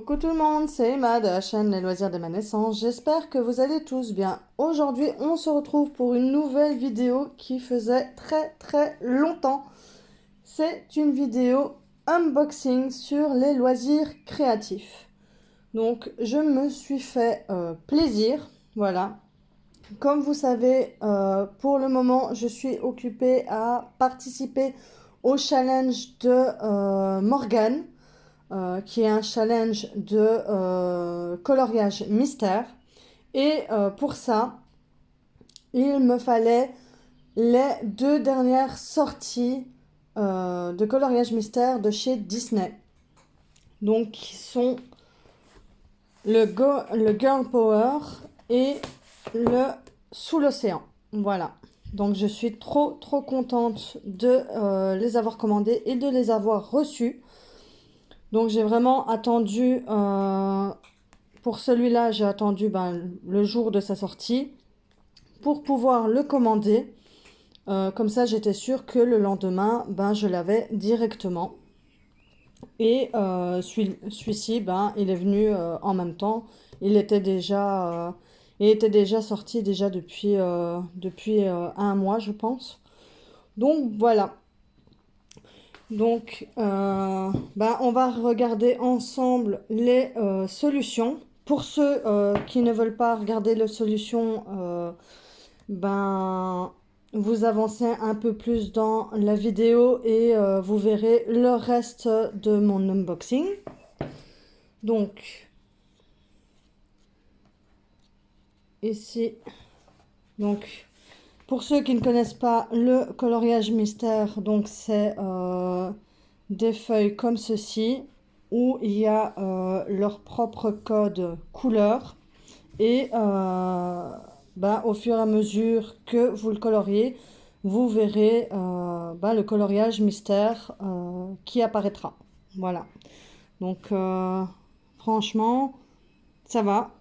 Coucou tout le monde, c'est Emma de la chaîne Les Loisirs de ma naissance. J'espère que vous allez tous bien. Aujourd'hui, on se retrouve pour une nouvelle vidéo qui faisait très longtemps. C'est une vidéo unboxing sur les loisirs créatifs. Donc, je me suis fait plaisir, voilà. Comme vous savez, pour le moment, je suis occupée à participer au challenge de Morgane. Qui est un challenge de coloriage mystère. Et pour ça, il me fallait les deux dernières sorties de coloriage mystère de chez Disney. Donc, qui sont le Girl Power et le Sous l'océan. Voilà. Donc, je suis trop contente de les avoir commandés et de les avoir reçus. Donc j'ai vraiment attendu, pour celui-là, j'ai attendu le jour de sa sortie pour pouvoir le commander. Comme ça, j'étais sûre que le lendemain, je l'avais directement. Et celui-ci, il est venu en même temps. Il était déjà sorti déjà depuis un mois, je pense. Donc voilà. Donc, on va regarder ensemble les solutions. Pour ceux qui ne veulent pas regarder les solutions, vous avancez un peu plus dans la vidéo et vous verrez le reste de mon unboxing. Donc, ici, pour ceux qui ne connaissent pas le coloriage mystère, donc c'est des feuilles comme ceci où il y a leur propre code couleur et au fur et à mesure que vous le coloriez, vous verrez le coloriage mystère qui apparaîtra. Voilà. Donc franchement, ça va.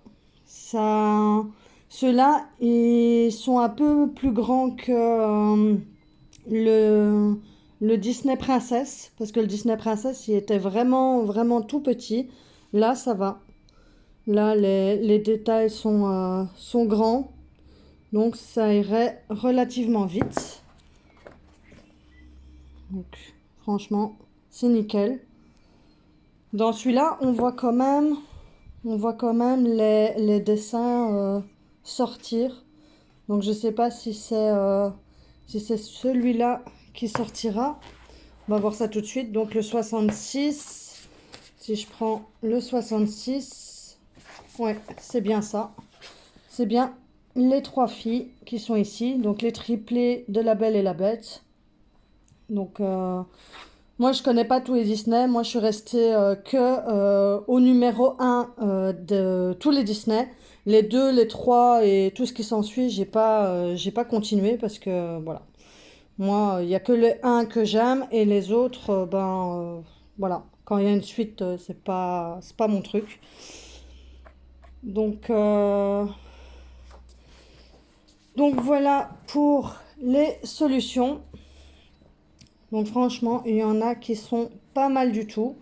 Ceux-là, ils sont un peu plus grands que le Disney Princess, parce que le Disney Princess, il était vraiment tout petit. Là, ça va. Là, les détails sont grands, donc ça irait relativement vite. Donc, franchement, c'est nickel. Dans celui-là, on voit quand même les dessins sortir. Donc, je sais pas si c'est celui-là qui sortira. On va voir ça tout de suite. Donc, le 66, si je prends le 66, ouais, c'est bien ça. C'est bien les trois filles qui sont ici. Donc, les triplés de La Belle et la Bête. Donc, moi, je connais pas tous les Disney. Moi, je suis restée au numéro 1 de tous les Disney. Les 2, les 3 et tout ce qui s'ensuit, j'ai pas continué parce que, voilà. Moi, il n'y a que le 1 que j'aime et les autres, voilà. Quand il y a une suite, c'est pas mon truc. Donc voilà pour les solutions. Donc franchement, il y en a qui sont pas mal du tout.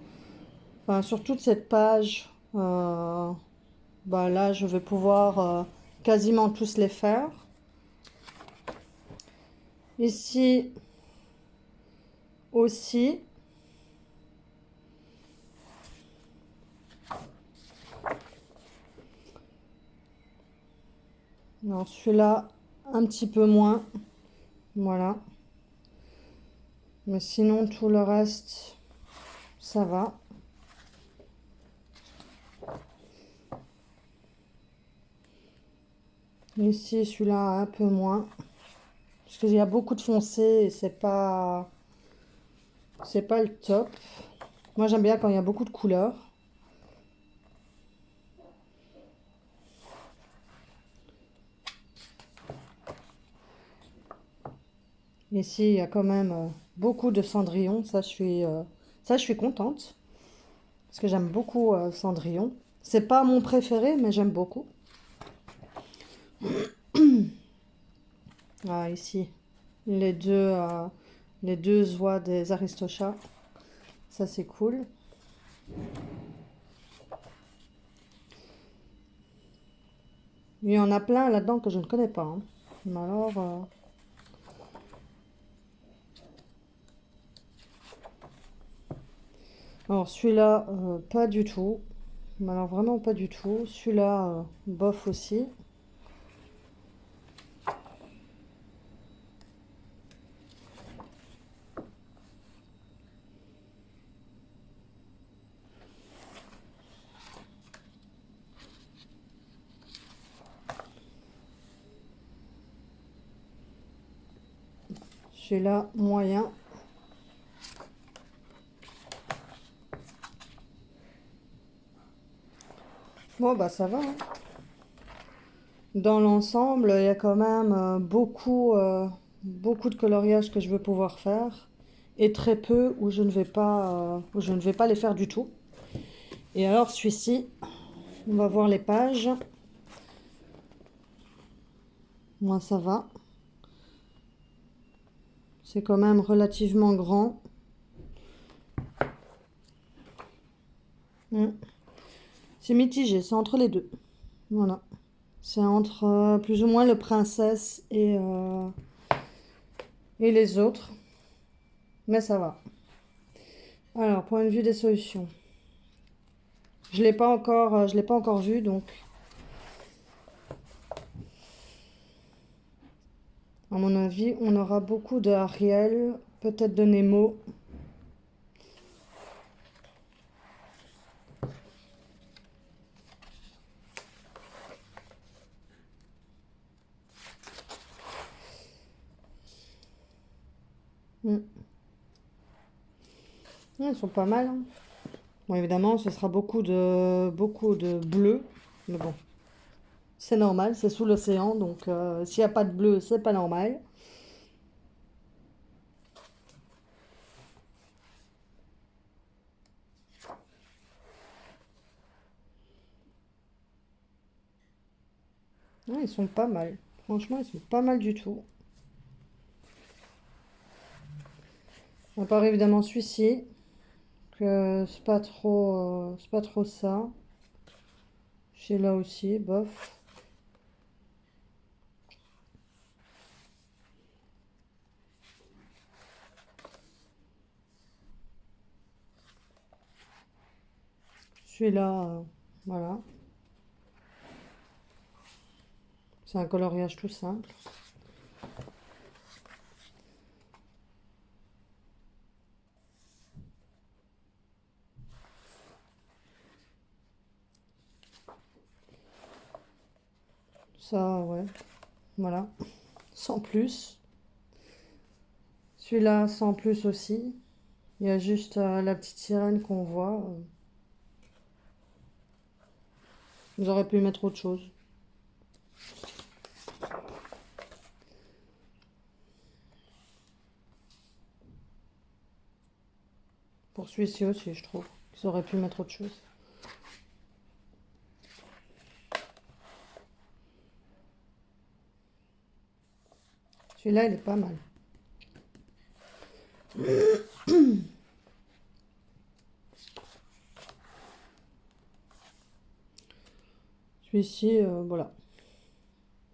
Enfin, sur toute cette page, là, je vais pouvoir quasiment tous les faire. Ici aussi. Alors celui-là, un petit peu moins. Voilà. Mais sinon, tout le reste, ça va. Ici, celui-là, un peu moins. Parce qu'il y a beaucoup de foncé et c'est pas le top. Moi, j'aime bien quand il y a beaucoup de couleurs. Ici, il y a quand même beaucoup de Cendrillon. Ça, je suis contente. Parce que j'aime beaucoup Cendrillon. C'est pas mon préféré, mais j'aime beaucoup. Ah, ici, les deux oies des Aristochats. Ça, c'est cool. Il y en a plein là-dedans que je ne connais pas, hein. Mais alors, celui-là, pas du tout. Mais alors vraiment pas du tout. Celui-là, bof aussi. Celui-là, moyen. Bon, bah ça va, hein. Dans l'ensemble, il y a quand même beaucoup de coloriage que je vais pouvoir faire. Et très peu où où je ne vais pas les faire du tout. Et alors celui-ci, on va voir les pages. Moi, ça va. C'est quand même relativement grand. C'est mitigé, c'est entre les deux. Voilà. C'est entre plus ou moins le princesse et les autres. Mais ça va. Alors, point de vue des solutions. Je l'ai pas encore vu, donc à mon avis, on aura beaucoup de Ariel, peut-être de Nemo. Mm. Ils sont pas mal, hein. Bon, évidemment, ce sera beaucoup de bleu, mais bon, c'est normal, c'est sous l'océan, donc s'il n'y a pas de bleu, c'est pas normal. Ouais, ils sont pas mal. Franchement, ils sont pas mal du tout. À part évidemment celui-ci, que c'est pas trop ça. Chez là aussi, bof. Celui-là, voilà. C'est un coloriage tout simple. Ça, ouais. Voilà. Sans plus. Celui-là, sans plus aussi. Il y a juste la petite sirène qu'on voit. J'aurais pu mettre autre chose. Pour celui-ci aussi, je trouve. Ils auraient pu mettre autre chose. Celui-là, il est pas mal. Celui-ci, voilà.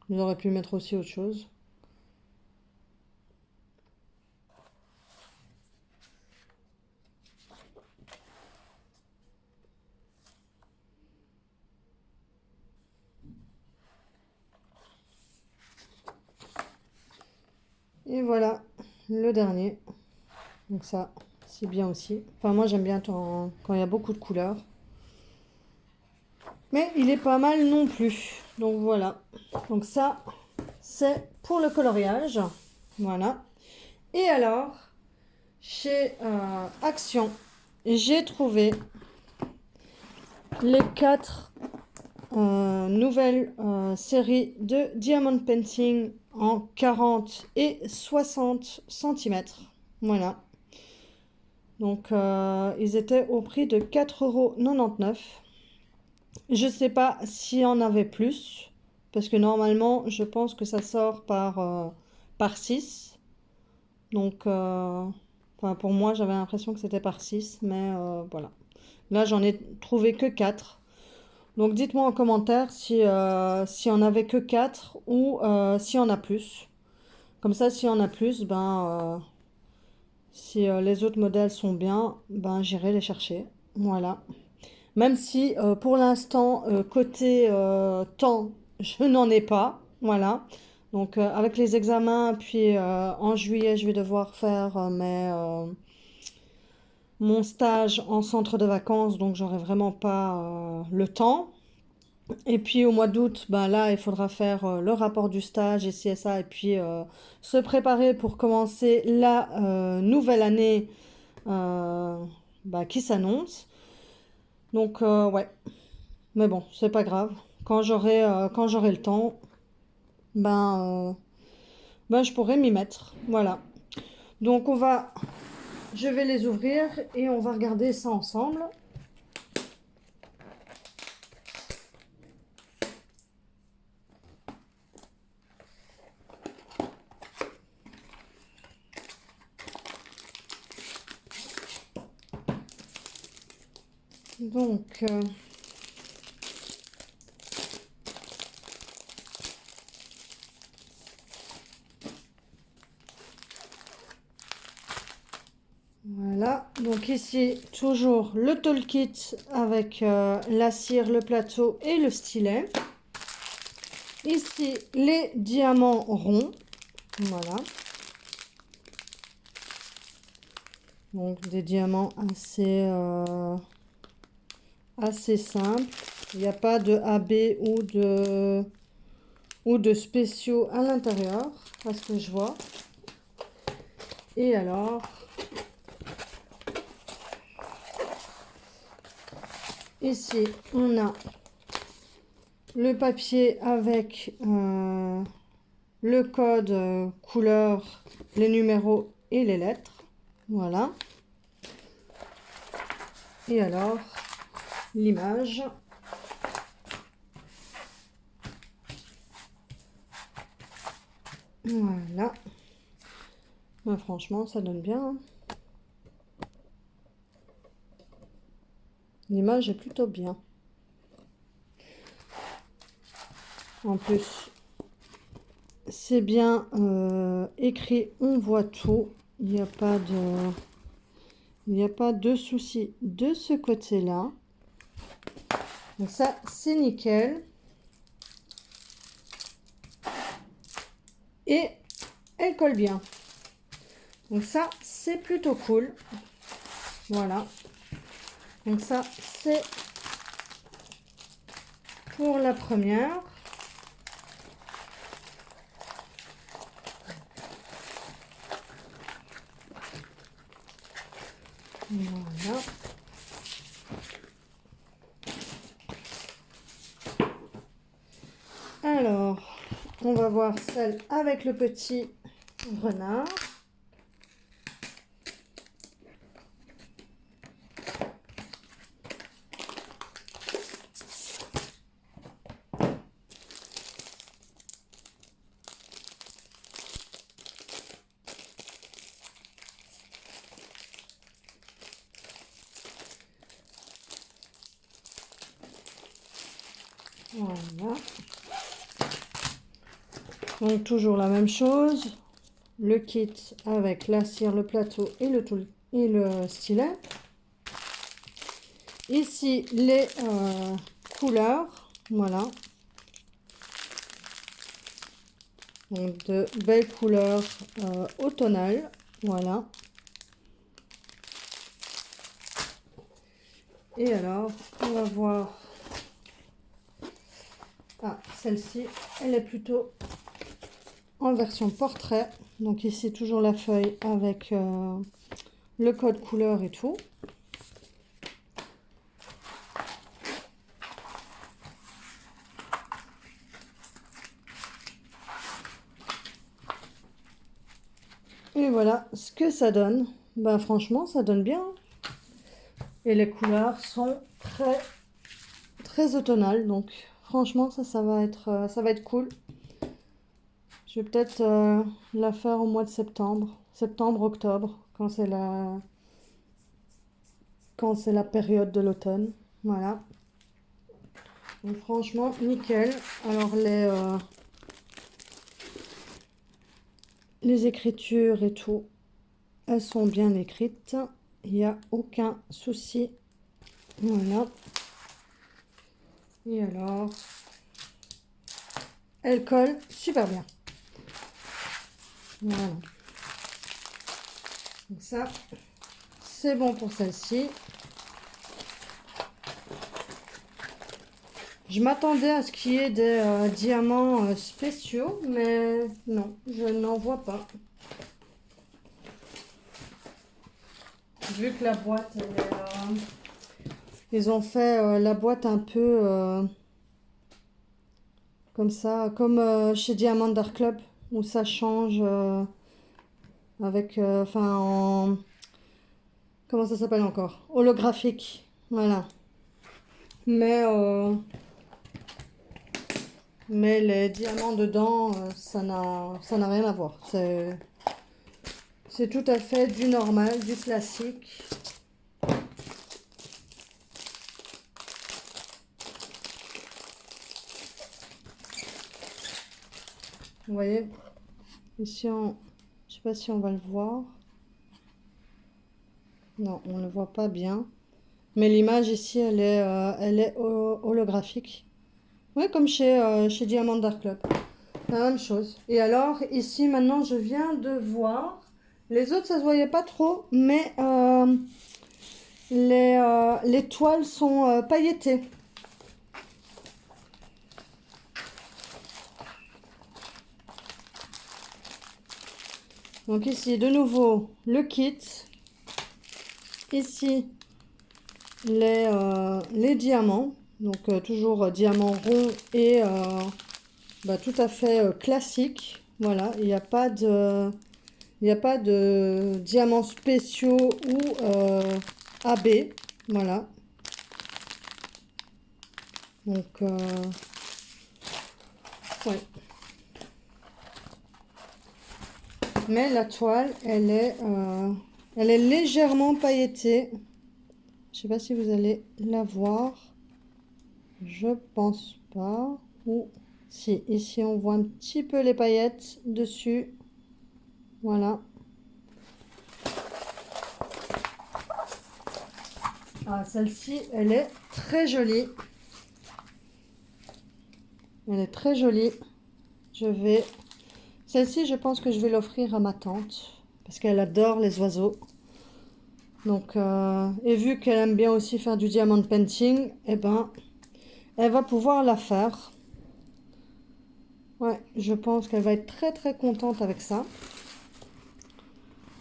Ils auraient pu mettre aussi autre chose. Et voilà, le dernier. Donc ça, c'est bien aussi. Enfin, moi, j'aime bien quand il y a beaucoup de couleurs. Mais il est pas mal non plus. Donc voilà. Donc ça, c'est pour le coloriage. Voilà. Et alors, chez Action, j'ai trouvé les 4 nouvelles séries de Diamond Painting en 40 et 60 cm. Voilà. Donc, ils étaient au prix de 4,99 €. Je sais pas s'il y en avait plus, parce que normalement, je pense que ça sort par 6. Donc, enfin, pour moi, j'avais l'impression que c'était par 6, mais voilà. Là, j'en ai trouvé que 4. Donc dites-moi en commentaire si on n'avait que 4 ou si on a plus. Comme ça, si on a plus, si les autres modèles sont bien, ben j'irai les chercher. Voilà. Même si pour l'instant, côté temps, je n'en ai pas. Voilà. Donc avec les examens, puis en juillet, je vais devoir faire mon stage en centre de vacances, donc j'aurai vraiment pas le temps. Et puis au mois d'août, ben là, il faudra faire le rapport du stage et ci et ça, et puis se préparer pour commencer la nouvelle année qui s'annonce. Donc ouais, mais bon, c'est pas grave. Quand j'aurai le temps, ben, euh, je pourrai m'y mettre. Voilà. Donc je vais les ouvrir et on va regarder ça ensemble. Donc, voilà. Donc ici, toujours le toolkit avec la cire, le plateau et le stylet. Ici, les diamants ronds. Voilà. Donc des diamants assez simples. Il n'y a pas de AB ou de spéciaux à l'intérieur, à ce que je vois. Et alors, ici, on a le papier avec le code couleur, les numéros et les lettres. Voilà. Et alors, l'image. Voilà. Ben, franchement, ça donne bien. Hein. L'image est plutôt bien. En plus, c'est bien écrit, on voit tout. Il n'y a pas de souci de ce côté-là. Donc ça, c'est nickel. Et elle colle bien. Donc ça, c'est plutôt cool. Voilà. Donc ça, c'est pour la première. Voilà. Alors, on va voir celle avec le petit renard. Voilà. Donc toujours la même chose. Le kit avec la cire, le plateau et le stylet. Ici, les couleurs. Voilà. Donc, de belles couleurs automnales. Voilà. Et alors, on va voir. Ah, celle-ci, elle est plutôt en version portrait. Donc ici, toujours la feuille avec le code couleur et tout. Et voilà ce que ça donne. Bah franchement, ça donne bien. Et les couleurs sont très très automnales. Donc franchement, ça va être cool. Je vais peut-être la faire au mois de septembre. Septembre, octobre, quand c'est la période de l'automne. Voilà. Donc franchement, nickel. Alors les écritures et tout, elles sont bien écrites. Il n'y a aucun souci. Voilà. Et alors, elle colle super bien. Voilà. Donc ça, c'est bon pour celle-ci. Je m'attendais à ce qu'il y ait des diamants spéciaux, mais non, je n'en vois pas. Vu que la boîte, ils ont fait la boîte un peu comme ça, comme chez Diamond Dark Club, où ça change avec, enfin, comment ça s'appelle encore? Holographique, voilà. Mais les diamants dedans, ça n'a rien à voir. C'est tout à fait du normal, du classique. Vous voyez, ici, je sais pas si on va le voir. Non, on ne le voit pas bien. Mais l'image ici, elle est holographique. Oui, comme chez Diamond Dark Club. La même chose. Et alors, ici, maintenant, je viens de voir. Les autres, ça se voyait pas trop, mais les toiles sont pailletées. Donc ici, de nouveau, le kit. Ici, les diamants. Donc toujours diamant rond et tout à fait classique. Voilà, il n'y a pas de diamants spéciaux ou AB. Voilà. Donc ouais. Mais la toile, elle est légèrement pailletée. Je sais pas si vous allez la voir. Je pense pas. Ou si, ici on voit un petit peu les paillettes dessus. Voilà. Ah, celle-ci, elle est très jolie. Elle est très jolie. Celle-ci, je pense que je vais l'offrir à ma tante. Parce qu'elle adore les oiseaux. Donc, et vu qu'elle aime bien aussi faire du diamond painting, eh ben, elle va pouvoir la faire. Ouais, je pense qu'elle va être très très contente avec ça.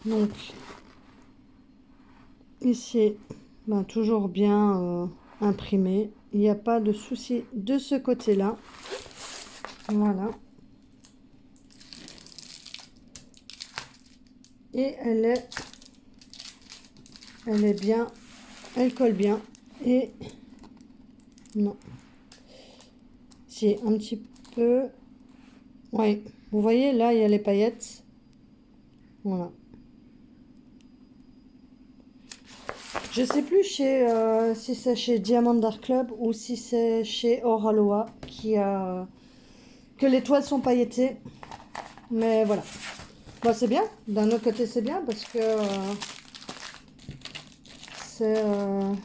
Donc, ici, toujours bien imprimé. Il n'y a pas de souci de ce côté-là. Voilà. Et elle est bien, elle colle bien. Et non. Si, un petit peu. Oui, vous voyez, là, il y a les paillettes. Voilà. Je sais plus si c'est chez Diamond Dark Club ou si c'est chez Oraloa que les toiles sont pailletées. Mais voilà. Bon, c'est bien. D'un autre côté, c'est bien parce que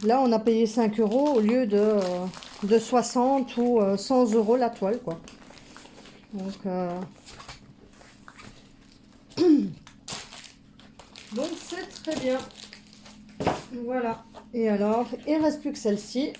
là, on a payé 5 € au lieu de 60 ou 100 € la toile, quoi. Donc, donc c'est très bien. Voilà. Et alors, il ne reste plus que celle-ci.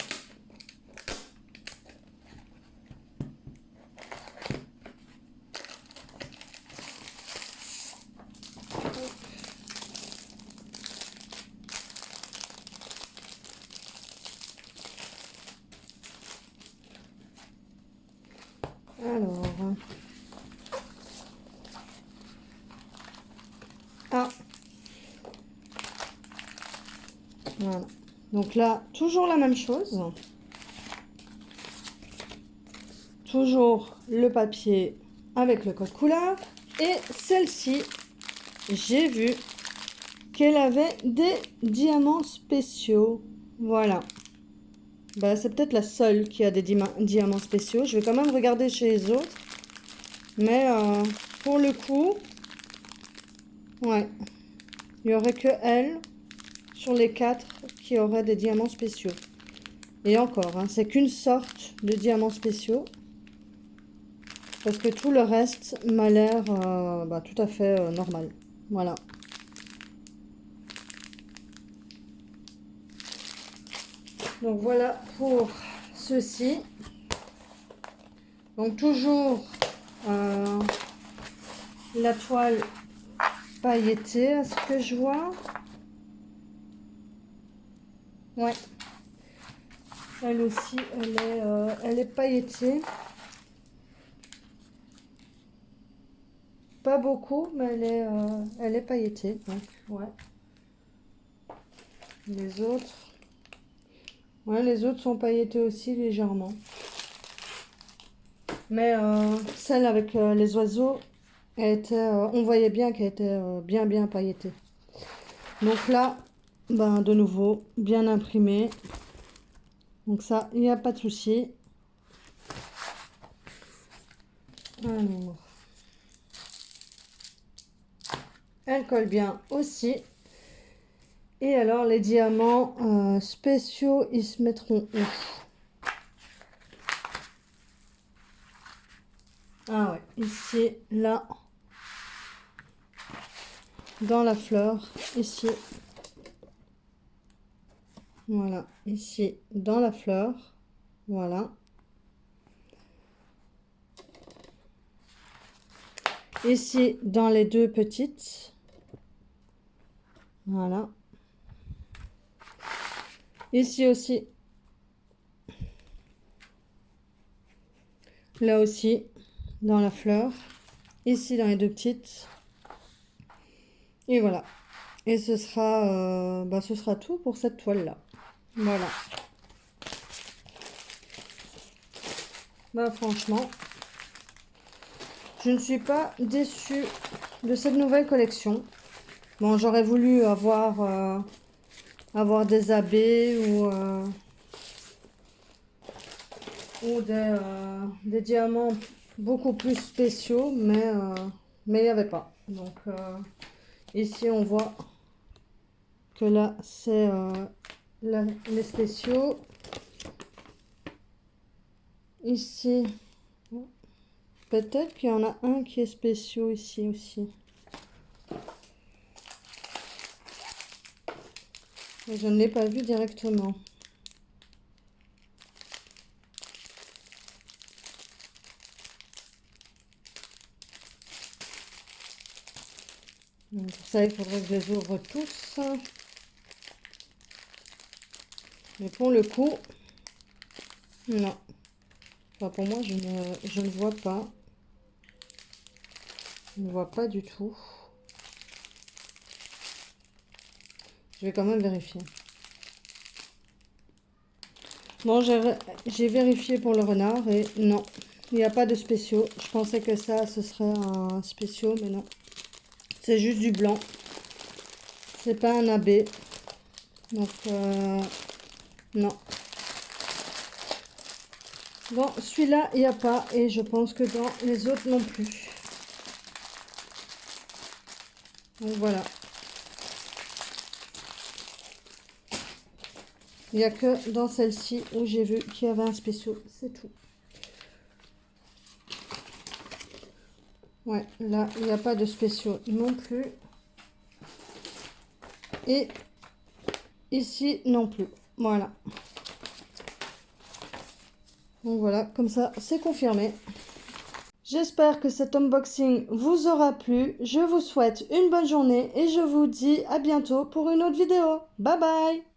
Alors. Ah. Voilà. Donc là, toujours la même chose. Toujours le papier avec le code couleur. Et celle-ci, j'ai vu qu'elle avait des diamants spéciaux. Voilà. Bah, c'est peut-être la seule qui a des diamants spéciaux. Je vais quand même regarder chez les autres. Mais pour le coup, ouais, il n'y aurait que elle sur les 4 qui aurait des diamants spéciaux. Et encore, hein, c'est qu'une sorte de diamants spéciaux. Parce que tout le reste m'a l'air bah, tout à fait normal. Voilà. Donc voilà pour ceci. Donc toujours la toile pailletée à ce que je vois. Ouais. Elle aussi, elle est pailletée. Pas beaucoup, mais elle est pailletée. Donc, ouais. Les autres. Ouais, les autres sont pailletées aussi légèrement. Mais celle avec les oiseaux, elle était, on voyait bien qu'elle était bien pailletée. Donc là, ben, de nouveau, bien imprimé. Donc ça, il n'y a pas de souci. Alors, elle colle bien aussi. Et alors, les diamants spéciaux, ils se mettront où? Ah ouais, ici, là, dans la fleur, ici. Voilà, ici, dans la fleur. Voilà. Ici, dans les deux petites. Voilà. Ici aussi. Là aussi, dans la fleur. Ici, dans les deux petites. Et voilà. Et ce sera tout pour cette toile-là. Voilà. Bah, franchement, je ne suis pas déçue de cette nouvelle collection. Bon, j'aurais voulu avoir des abbés ou des diamants beaucoup plus spéciaux, mais il n'y avait pas. Donc ici, on voit que là, c'est les spéciaux. Ici, peut-être qu'il y en a un qui est spéciaux ici aussi. Mais je ne l'ai pas vu directement. Donc pour ça, il faudrait que je les ouvre tous. Mais pour le coup, non. Enfin, pour moi, je ne vois pas. Je ne vois pas du tout. Je vais quand même vérifier. Bon, j'ai vérifié pour le renard et non, il n'y a pas de spéciaux. Je pensais que ça, ce serait un spéciaux, mais non. C'est juste du blanc. C'est pas un abbé. Donc, non. Bon, celui-là, il n'y a pas. Et je pense que dans les autres non plus. Donc, voilà. Il n'y a que dans celle-ci où j'ai vu qu'il y avait un spéciaux. C'est tout. Ouais, là, il n'y a pas de spéciaux non plus. Et ici non plus. Voilà. Donc voilà, comme ça, c'est confirmé. J'espère que cet unboxing vous aura plu. Je vous souhaite une bonne journée et je vous dis à bientôt pour une autre vidéo. Bye bye!